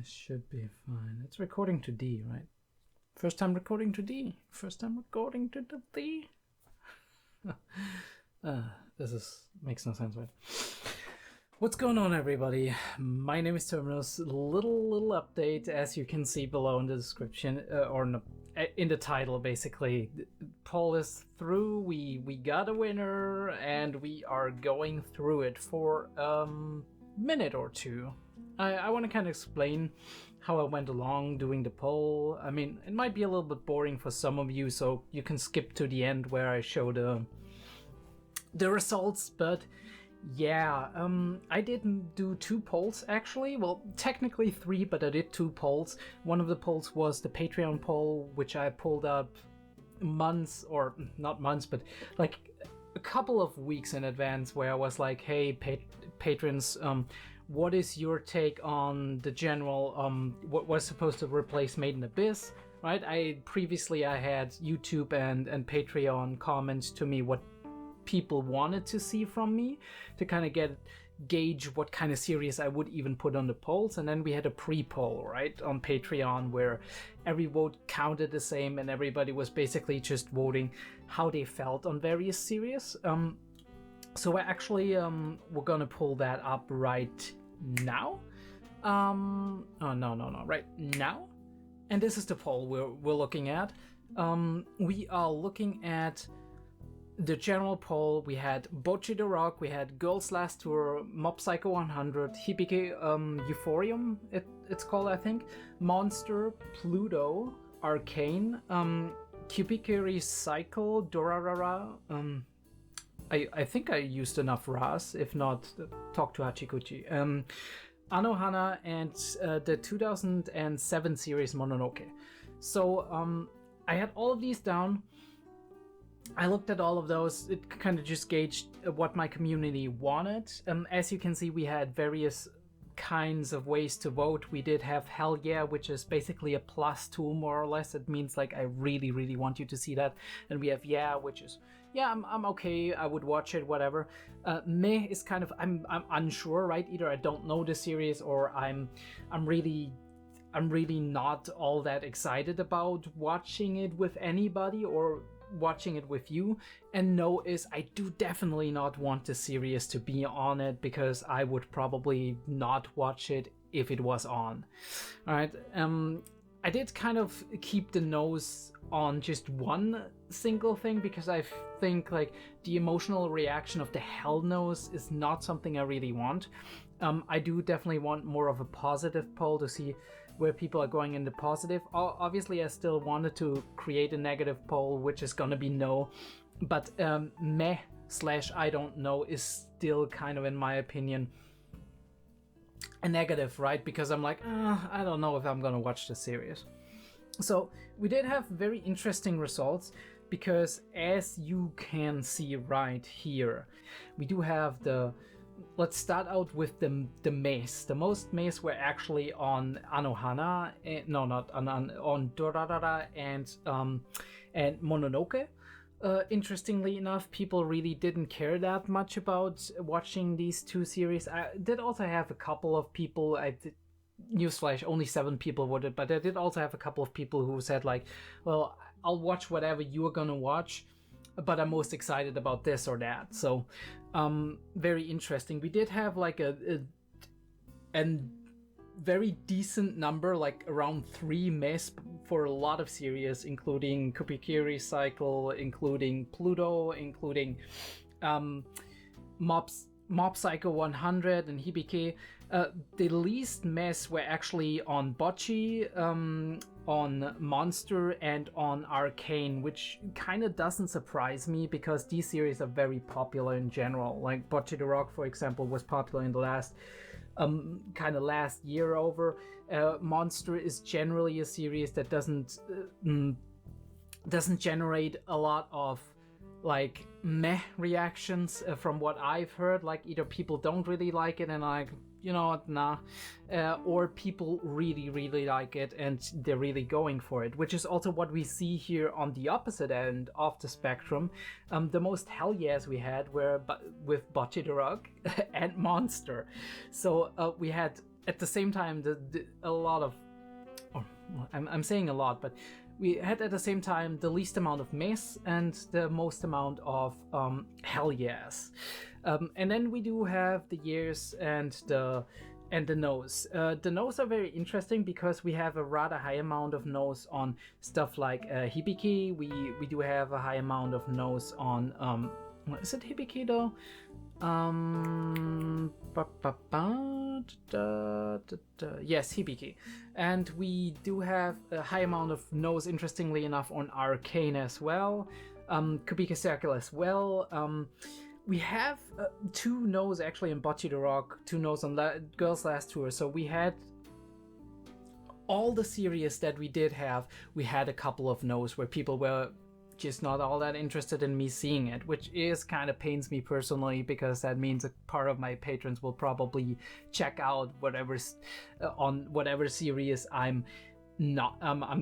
This should be fine. It's recording to D, right? First time recording to D. First time recording to the D. This makes no sense, right? What's going on, everybody? My name is Terminus. Little update, as you can see below in the description, in the title, basically. Poll is through. We got a winner, and we are going through it for a minute or two. I want to kind of explain how I went along doing the poll. I mean, it might be a little bit boring for some of you, so you can skip to the end where I show the results, but yeah, I did do 2 polls actually. Well, technically 3, but I did 2 polls. One of the polls was the Patreon poll, which I pulled up months, or not months, but like a couple of weeks in advance, where I was like, hey, patrons, what is your take on the general, what was supposed to replace Made in Abyss, right? Previously I had YouTube and Patreon comments to me what people wanted to see from me, to kind of gauge what kind of series I would even put on the polls. And then we had a pre-poll, right, on Patreon, where every vote counted the same and everybody was basically just voting how they felt on various series. So I actually we're gonna pull that up right now. Right now. And this is the poll we're looking at. We are looking at the general poll. We had 𝐏𝐢𝐏, we had Girls Last Tour, Mob Psycho 100, 𝐏𝐢𝐏 it's called, I think, Monster, Pluto, Arcane, 𝐸𝐧𝐿 𝐷𝐬𝐿. I think I used enough Ras. If not, talk to Hachikuchi. Anohana, and the 2007 series Mononoke. So I had all of these down. I looked at all of those. It kind of just gauged what my community wanted. As you can see, we had various kinds of ways to vote. We did have Hell Yeah, which is basically a +2 more or less. It means like I really want you to see that. And we have Yeah, which is yeah, I'm okay, I would watch it, whatever. Meh is kind of I'm unsure, right? Either I don't know the series, or I'm really not all that excited about watching it with anybody or watching it with you. And no is I do definitely not want the series to be on it, because I would probably not watch it if it was on. All right. I did kind of keep the nose on just one single thing, because I think like the emotional reaction of the hell nose is not something I really want. I do definitely want more of a positive poll to see where people are going in the positive. Obviously, I still wanted to create a negative poll, which is gonna be no, but meh/I don't know is still kind of, in my opinion, a negative, right? Because I'm like, I don't know if I'm gonna watch the series. So we did have very interesting results, because as you can see right here, we do have let's start out with the mace. The most mace were actually on Anohana, not on Dorarara and Mononoke. Interestingly enough, people really didn't care that much about watching these 2 series. I did also have a couple of people, newsflash, only 7 people voted, but I did also have a couple of people who said like, well, I'll watch whatever you're gonna watch, but I'm most excited about this or that. So very interesting. We did have like a very decent number, like around 3 mess for a lot of series, including 𝐸𝐴𝐴, including Pluto, including Mob Psycho 100 and 𝐸𝐴𝐴. The least mess were actually on 𝐏𝐢𝐏, on Monster, and on Arcane, which kind of doesn't surprise me, because these series are very popular in general. Like 𝐏𝐢𝐏, for example, was popular in the last last year over. Monster is generally a series that doesn't generate a lot of like meh reactions from what I've heard. Like either people don't really like it and like, you know what, nah, or people really like it and they're really going for it, which is also what we see here on the opposite end of the spectrum. The most hell yes we had were with 𝐏𝐢𝐏 and Monster. So we had at the same time, a lot of, I'm saying a lot, but we had at the same time the least amount of mess and the most amount of hell yes. And then we do have the years and the no's. The no's are very interesting because we have a rather high amount of no's on stuff like Hibiki. We do have a high amount of no's on is it Hibiki though? Yes, Hibiki. And we do have a high amount of no's, interestingly enough, on Arcane as well, 𝐏𝐢𝐏 𝐋𝐢𝐧𝐤𝐬 as well. We have 2 no's actually in Bocce the Rock, 2 no's on Girls Last Tour. So we had all the series that we did have, we had a couple of no's where people were just not all that interested in me seeing it, which is kind of pains me personally, because that means a part of my patrons will probably check out whatever's on whatever series I'm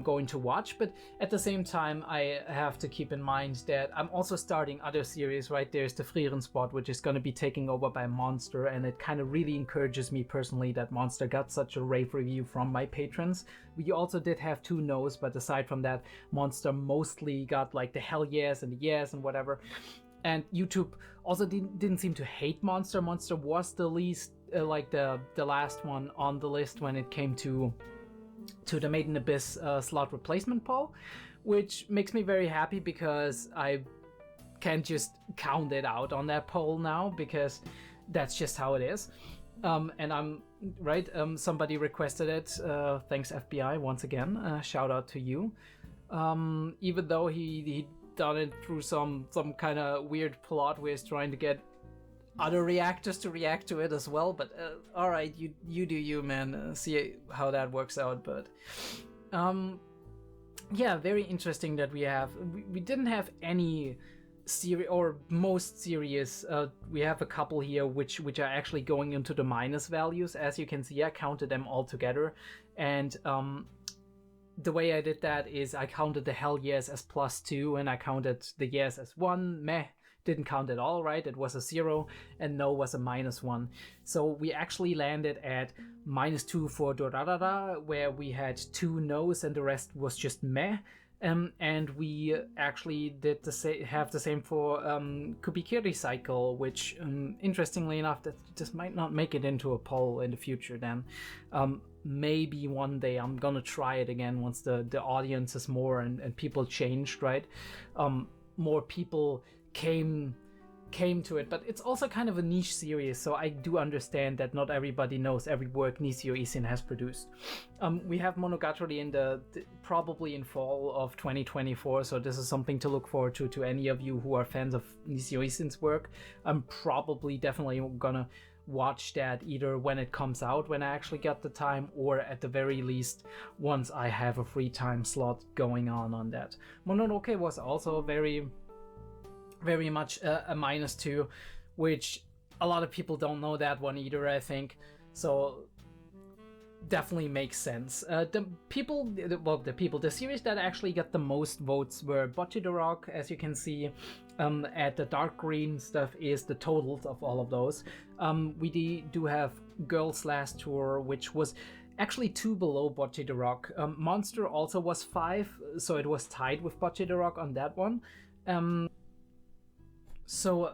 going to watch. But at the same time, I have to keep in mind that I'm also starting other series, right? There's the 𝐸𝐬𝐿, which is going to be taken over by Monster, and it kind of really encourages me personally that Monster got such a rave review from my patrons. We also did have 2 no's, but aside from that, Monster mostly got like the hell yes and the yes and whatever. And YouTube also didn't seem to hate Monster. Monster was the least like the last one on the list when it came to the Made in Abyss slot replacement poll, which makes me very happy because I can't just count it out on that poll now, because that's just how it is. And I'm right, somebody requested it, thanks FBI once again, shout out to you. Even though he done it through some kind of weird plot where he's trying to get other reactors to react to it as well, but all right, you do you, man. See how that works out. But yeah, very interesting that we didn't have any series, or most series. We have a couple here which are actually going into the minus values. As you can see, I counted them all together, and the way I did that is I counted the hell yes as +2, and I counted the yes as 1. Meh didn't count at all, right? It was a 0, and no was a -1. So we actually landed at -2 for 𝐸𝐿𝐿, where we had 2 no's and the rest was just meh. And we actually did have the same for 𝐏𝐢𝐏 𝐬𝐧𝐤𝐬, which interestingly enough, that just might not make it into a poll in the future then. Maybe one day I'm gonna try it again once the audience is more and people changed, right? More people came to it, but it's also kind of a niche series, so I do understand that not everybody knows every work Nisio Isin has produced. We have Monogatari in probably in fall of 2024, so this is something to look forward to any of you who are fans of Nisio Isin's work. I'm probably definitely gonna watch that either when it comes out, when I actually get the time, or at the very least once I have a free time slot going on that. Mononoke was also very much a -2, which a lot of people don't know that one either, I think. So definitely makes sense. The series that actually got the most votes were Bocce the Rock, as you can see. At the dark green stuff is the totals of all of those. We do have Girls Last Tour, which was actually 2 below Bocce the Rock. Monster also was 5, so it was tied with Bocce the Rock on that one. So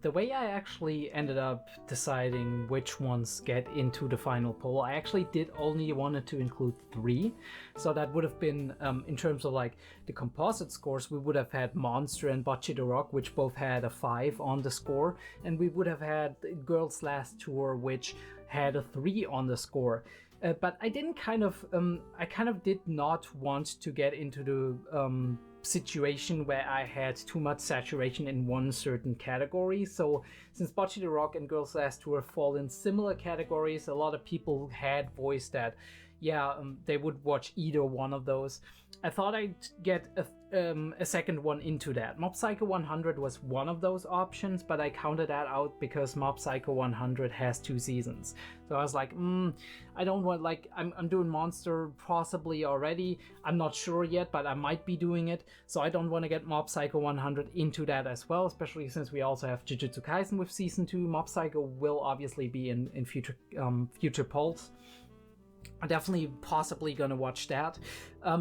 the way I actually ended up deciding which ones get into the final poll, I actually did only wanted to include 3. So that would have been, in terms of like the composite scores, we would have had Monster and Bocce the Rock, which both had a 5 on the score, and we would have had Girls Last Tour, which had a 3 on the score. But I didn't I kind of did not want to get into the situation where I had too much saturation in one certain category. So since Bocce the Rock and Girls Last Tour fall in similar categories, a lot of people had voiced that, they would watch either one of those. I thought I'd get a second one into that. Mob Psycho 100 was one of those options, but I counted that out because Mob Psycho 100 has 2 seasons. So I was like, I don't want, like, I'm doing Monster possibly already. I'm not sure yet, but I might be doing it. So I don't want to get Mob Psycho 100 into that as well, especially since we also have Jujutsu Kaisen with Season 2. Mob Psycho will obviously be in future polls. I'm definitely possibly gonna watch that.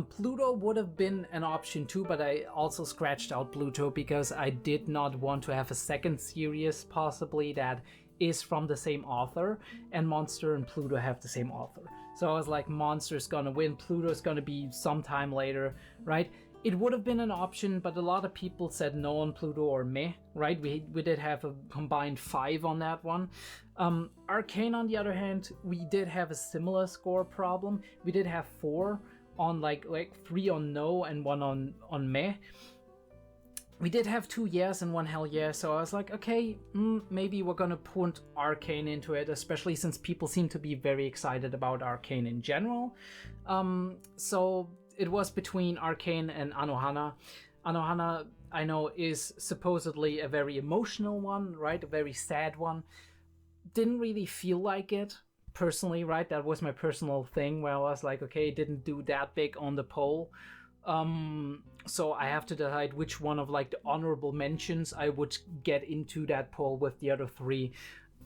Pluto would have been an option too, but I also scratched out Pluto because I did not want to have a second series possibly that is from the same author, and Monster and Pluto have the same author. So I was like, Monster's gonna win, Pluto's gonna be sometime later, right? It would have been an option, but a lot of people said no on Pluto or meh, right? We did have a combined 5 on that one. Arcane, on the other hand, we did have a similar score problem. We did have 4 on like 3 on no and 1 on meh. We did have 2 yes and 1 hell yeah, so I was like, okay, maybe we're gonna put Arcane into it, especially since people seem to be very excited about Arcane in general. So it was between Arcane and Anohana. Anohana, I know, is supposedly a very emotional one, right? A very sad one. Didn't really feel like it, personally, right? That was my personal thing where I was like, okay, it didn't do that big on the poll. So I have to decide which one of like the honorable mentions I would get into that poll with the other 3.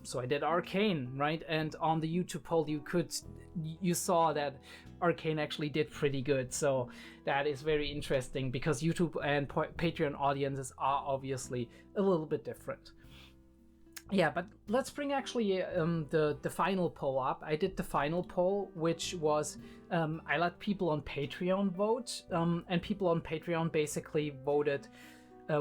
So I did Arcane, right? And on the YouTube poll, you saw that Arcane actually did pretty good. So that is very interesting because YouTube and Patreon audiences are obviously a little bit different. Yeah, but let's bring actually the final poll up. I did the final poll, which was I let people on Patreon vote, and people on Patreon basically voted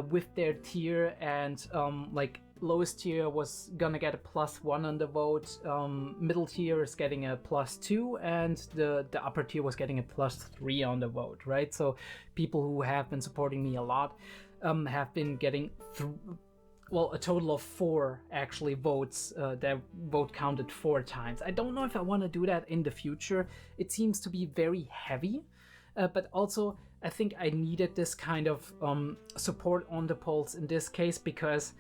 with their tier, and like lowest tier was gonna get a +1 on the vote, middle tier is getting a +2, and the upper tier was getting a +3 on the vote, right? So people who have been supporting me a lot have been getting a total of 4 actually votes. Their vote counted 4 times. I don't know if I want to do that in the future. It seems to be very heavy, but also I think I needed this kind of support on the polls in this case because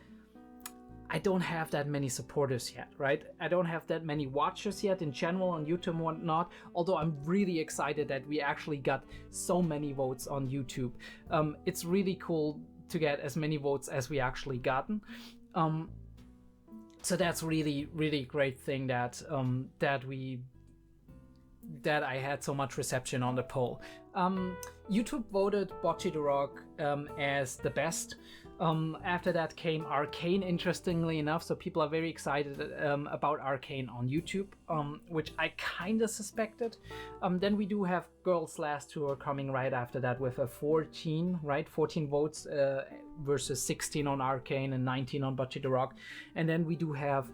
I don't have that many supporters yet, right? I don't have that many watchers yet in general on YouTube and whatnot, although I'm really excited that we actually got so many votes on YouTube. It's really cool to get as many votes as we actually gotten. So that's really, really great thing that I had so much reception on the poll. YouTube voted Bocce the Rock as the best. After that came Arcane, interestingly enough, so people are very excited about Arcane on YouTube, which I kind of suspected. Then we do have Girls Last Tour coming right after that with a 14 votes versus 16 on Arcane and 19 on Bocce the Rock. And then we do have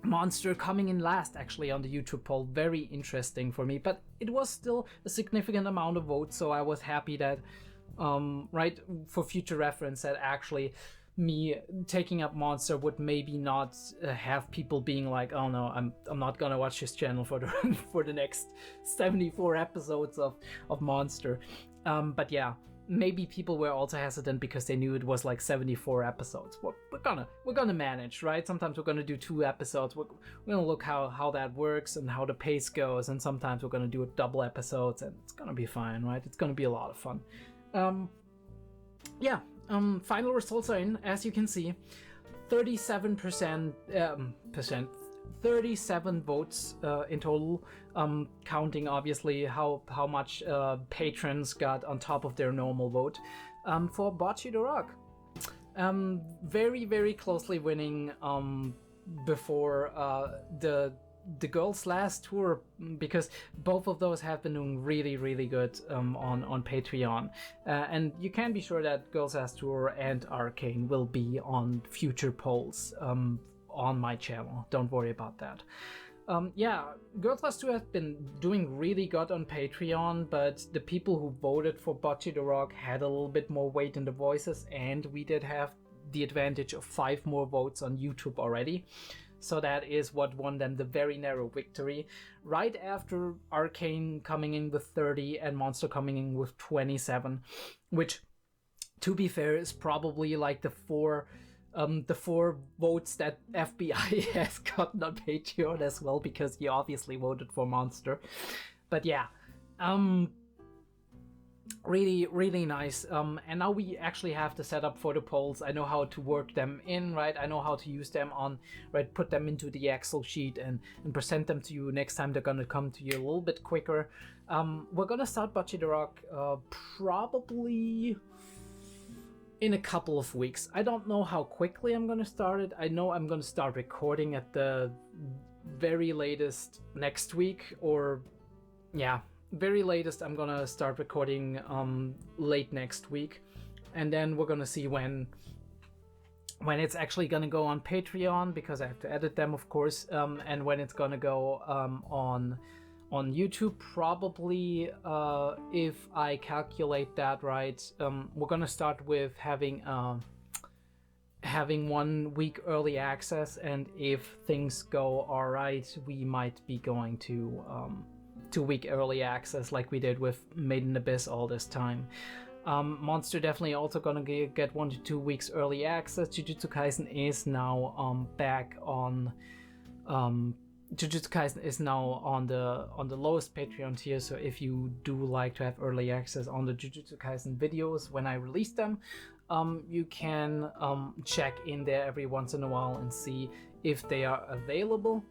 Monster coming in last actually on the YouTube poll. Very interesting for me, but it was still a significant amount of votes, so I was happy that right, for future reference, that actually me taking up Monster would maybe not have people being like, oh no, I'm not gonna watch his channel for the next 74 episodes of Monster. But yeah, maybe people were also hesitant because they knew it was like 74 episodes. We're gonna manage, right? Sometimes we're gonna do 2 episodes. We're gonna look how that works and how the pace goes, and sometimes we're gonna do double episodes, and it's gonna be fine, right? It's gonna be a lot of fun. Final results are in, as you can see. 37% 37 votes in total, counting obviously how much patrons got on top of their normal vote for Bocce the Rock. Very, very closely winning before the Girls Last Tour, because both of those have been doing really, really good on Patreon. And you can be sure that Girls Last Tour and Arcane will be on future polls on my channel. Don't worry about that. Girls Last Tour has been doing really good on Patreon, but the people who voted for Bocce the Rock had a little bit more weight in the voices, and we did have the advantage of 5 more votes on YouTube already. So that is what won them the very narrow victory, right after Arcane coming in with 30 and Monster coming in with 27, which, to be fair, is probably like the four votes that FBI has gotten on Patreon as well, because he obviously voted for Monster. But yeah, really, really nice. And now we actually have the setup for the polls. I know how to work them in, right? I know how to use them on, right? Put them into the Excel sheet and present them to you next time. They're gonna come to you a little bit quicker. We're gonna start 𝐸𝐢𝐏 𝐻𝐢𝐬 probably in a couple of weeks. I don't know how quickly I'm gonna start it. I know I'm gonna start recording at the very latest next week, or yeah, very latest I'm gonna start recording late next week, and then we're gonna see when it's actually gonna go on Patreon, because I have to edit them, of course, and when it's gonna go on YouTube, probably, if I calculate that right. We're gonna start with having 1 week early access, and if things go all right, we might be going to 2-week early access like we did with Made in Abyss all this time. Monster definitely also gonna get 1 to 2 weeks early access. Jujutsu Kaisen is now back on. Jujutsu Kaisen is now on the lowest Patreon tier, so if you do like to have early access on the Jujutsu Kaisen videos when I release them, you can check in there every once in a while and see if they are available.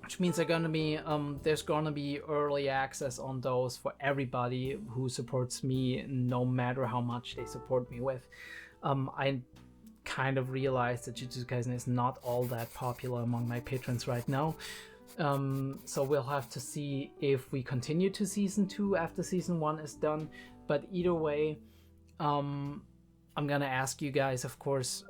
Which means there's gonna be early access on those for everybody who supports me, no matter how much they support me with. I kind of realized that Jujutsu Kaisen is not all that popular among my patrons right now. So we'll have to see if we continue to season 2 after season 1 is done. But either way, I'm gonna ask you guys, of course,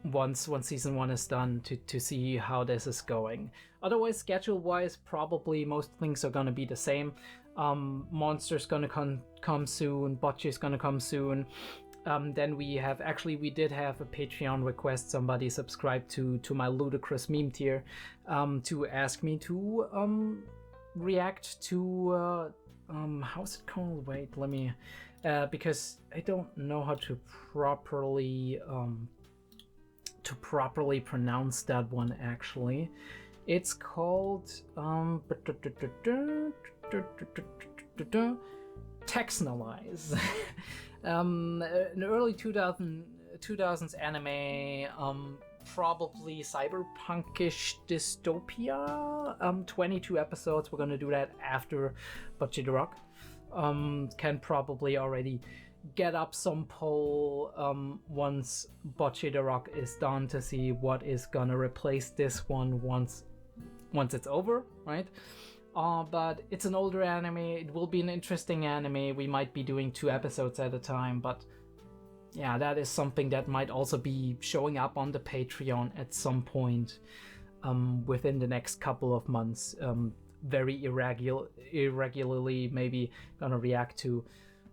once season 1 is done, to see how this is going. Otherwise, schedule-wise, probably most things are gonna be the same. Monster's gonna come soon, 𝐸𝐢𝐏 is gonna come soon. Then we did have a Patreon request. Somebody subscribed to my ludicrous meme tier to ask me to react to how's it called? Wait, let me because I don't know how to properly pronounce that one actually. It's called 𝐸𝐬𝐏. An early 2000s anime, probably cyberpunkish dystopia. 22 episodes. We're gonna do that after 𝐸𝐢𝐏 𝐻𝐢𝐏. Can probably already get up some poll once 𝐸𝐢𝐏 𝐻𝐢𝐏 is done, to see what is gonna replace this one once it's over, right? But it's an older anime. It will be an interesting anime. We might be doing 2 episodes at a time, but yeah, that is something that might also be showing up on the Patreon at some point within the next couple of months. Very irregularly, maybe gonna react to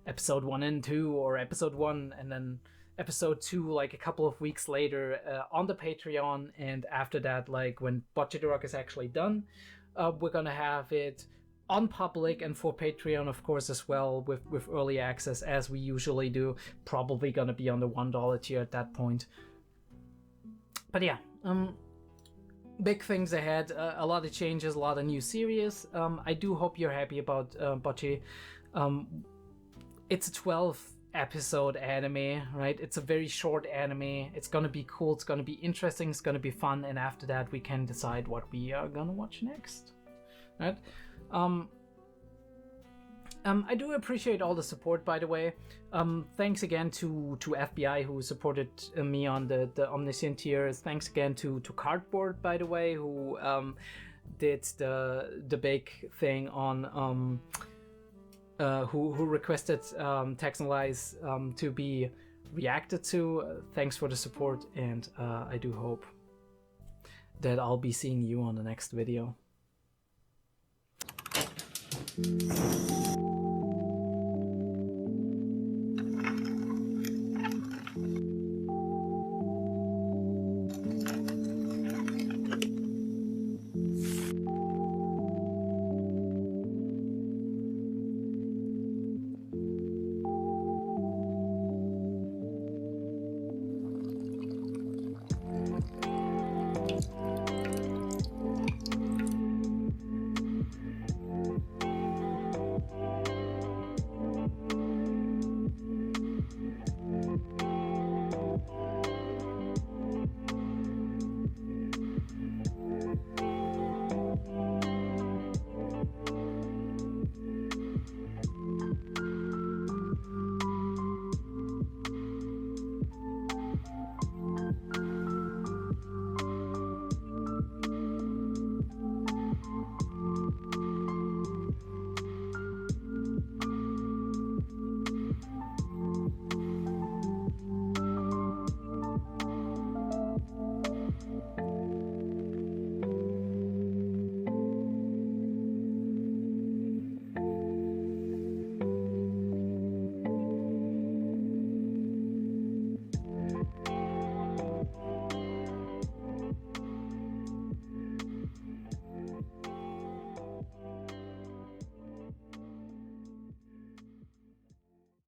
episode 1 and 2, or episode 1 and then episode 2 like a couple of weeks later on the Patreon, and after that, like when 𝐸𝐢𝐏 𝐻𝐢𝐏 is actually done, we're gonna have it on public and for Patreon, of course, as well, with early access, as we usually do. Probably gonna be on the $1 tier at that point. But yeah, big things ahead, a lot of changes, a lot of new series. I do hope you're happy about 𝐸𝐻𝐢𝐏. It's a 12-episode anime, right? It's a very short anime. It's gonna be cool, it's gonna be interesting, it's gonna be fun, and after that we can decide what we are gonna watch next, right? I do appreciate all the support, by the way. Thanks again to FBI, who supported me on the Omniscient tiers. Thanks again to Cardboard, by the way, who did the big thing on who requested Texanalize to be reacted to. Thanks for the support, and I do hope that I'll be seeing you on the next video.